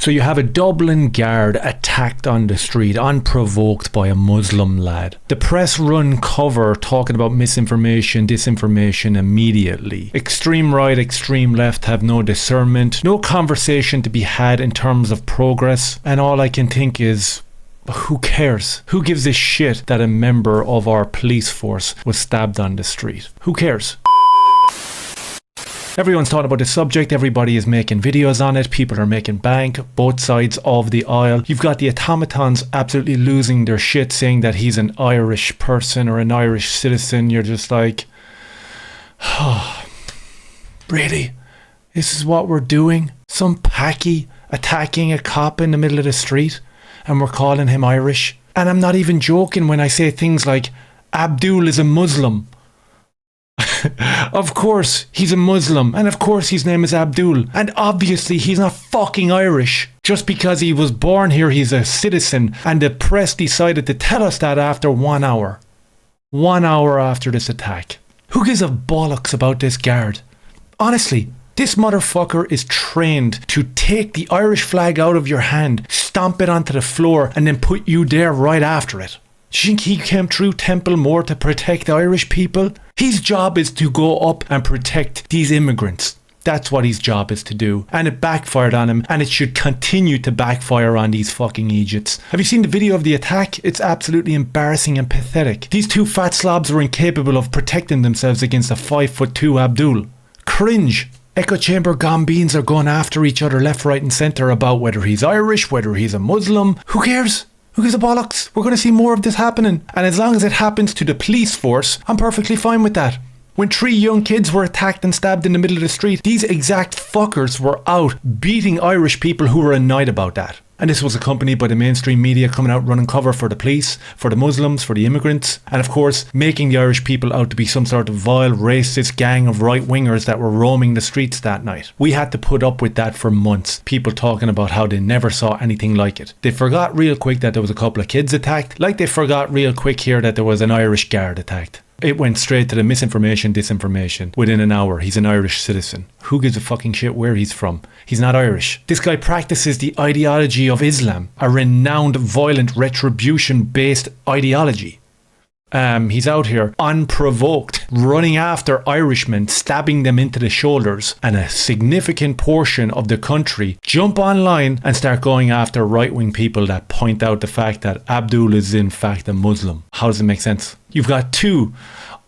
So you have a Dublin guard attacked on the street, unprovoked by a Muslim lad. The press run cover talking about misinformation, disinformation immediately. Extreme right, extreme left have no discernment, no conversation to be had in terms of progress, and all I can think is, who cares? Who gives a shit that a member of our police force was stabbed on the street? Who cares? Everyone's talking about the subject, everybody is making videos on it, people are making bank, both sides of the aisle. You've got the automatons absolutely losing their shit saying that he's an Irish person or an Irish citizen. You're just like, oh, really? This is what we're doing? Some packy attacking a cop in the middle of the street and we're calling him Irish? And I'm not even joking when I say things like, Abdul is a Muslim. Of course he's a Muslim, and of course his name is Abdul, and obviously he's not fucking Irish. Just because he was born here he's a citizen, and the press decided to tell us that after 1 hour. 1 hour after this attack. Who gives a bollocks about this guard? Honestly, this motherfucker is trained to take the Irish flag out of your hand, stomp it onto the floor, and then put you there right after it. Do you think he came through Templemore to protect the Irish people? His job is to go up and protect these immigrants. That's what his job is to do. And it backfired on him, and it should continue to backfire on these fucking idiots. Have you seen the video of the attack? It's absolutely embarrassing and pathetic. These two fat slobs were incapable of protecting themselves against a 5'2" Abdul. Cringe. Echo chamber gombeans are going after each other left, right and centre about whether he's Irish, whether he's a Muslim. Who cares? Who gives a bollocks? We're going to see more of this happening. And as long as it happens to the police force, I'm perfectly fine with that. When 3 young kids were attacked and stabbed in the middle of the street, these exact fuckers were out beating Irish people who were annoyed about that. And this was accompanied by the mainstream media coming out running cover for the police, for the Muslims, for the immigrants, and of course making the Irish people out to be some sort of vile racist gang of right-wingers that were roaming the streets that night. We had to put up with that for months, people talking about how they never saw anything like it. They forgot real quick that there was a couple of kids attacked, like they forgot real quick here that there was an Irish guard attacked. It went straight to the misinformation, disinformation. Within an hour, he's an Irish citizen. Who gives a fucking shit where he's from? He's not Irish. This guy practices the ideology of Islam, a renowned violent retribution-based ideology. He's out here unprovoked, running after Irishmen, stabbing them into the shoulders, and a significant portion of the country jump online and start going after right-wing people that point out the fact that Abdul is in fact a Muslim. How does it make sense? You've got 2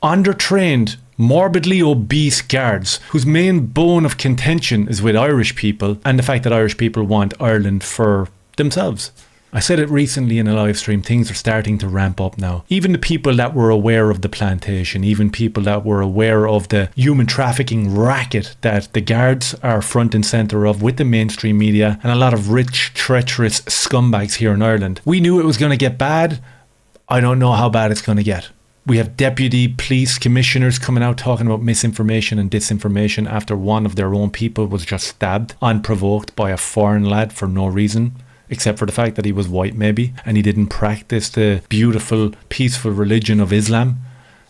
undertrained, morbidly obese guards whose main bone of contention is with Irish people and the fact that Irish people want Ireland for themselves. I said it recently in a live stream, things are starting to ramp up now. Even the people that were aware of the plantation, even people that were aware of the human trafficking racket that the guards are front and centre of with the mainstream media and a lot of rich, treacherous scumbags here in Ireland. We knew it was going to get bad. I don't know how bad it's going to get. We have deputy police commissioners coming out talking about misinformation and disinformation after one of their own people was just stabbed unprovoked by a foreign lad for no reason, except for the fact that he was white maybe, and he didn't practice the beautiful, peaceful religion of Islam.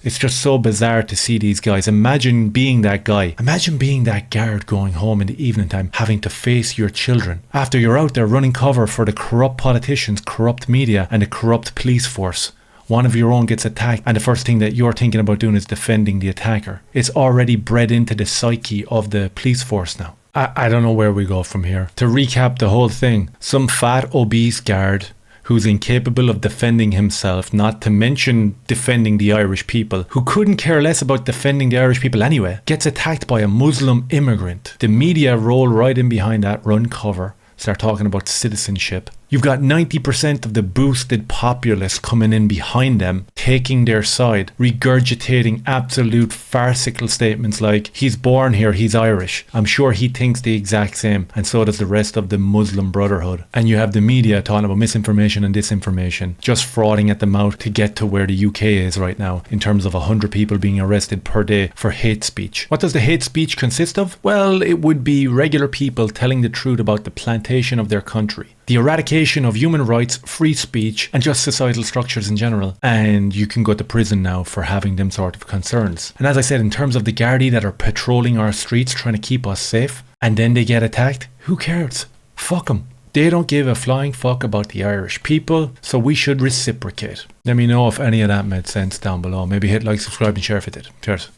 It's just so bizarre to see these guys. Imagine being that guy. Imagine being that guard going home in the evening time, having to face your children after you're out there running cover for the corrupt politicians, corrupt media and the corrupt police force. One of your own gets attacked and the first thing that you're thinking about doing is defending the attacker. It's already bred into the psyche of the police force now. I don't know where we go from here. To recap the whole thing, some fat obese guard who's incapable of defending himself, not to mention defending the Irish people, who couldn't care less about defending the Irish people anyway, gets attacked by a Muslim immigrant. The media roll right in behind that, run cover, start talking about citizenship. You've got 90% of the boosted populace coming in behind them, taking their side, regurgitating absolute farcical statements like, he's born here, he's Irish. I'm sure he thinks the exact same, and so does the rest of the Muslim Brotherhood. And you have the media talking about misinformation and disinformation, just frauding at the mouth to get to where the UK is right now, in terms of 100 people being arrested per day for hate speech. What does the hate speech consist of? Well, it would be regular people telling the truth about the plantation of their country, the eradication of human rights, free speech, and just societal structures in general. And you can go to prison now for having them sort of concerns. And as I said, in terms of the Gardaí that are patrolling our streets trying to keep us safe, and then they get attacked, who cares? Fuck them. They don't give a flying fuck about the Irish people, so we should reciprocate. Let me know if any of that made sense down below. Maybe hit like, subscribe and share if it did. Cheers.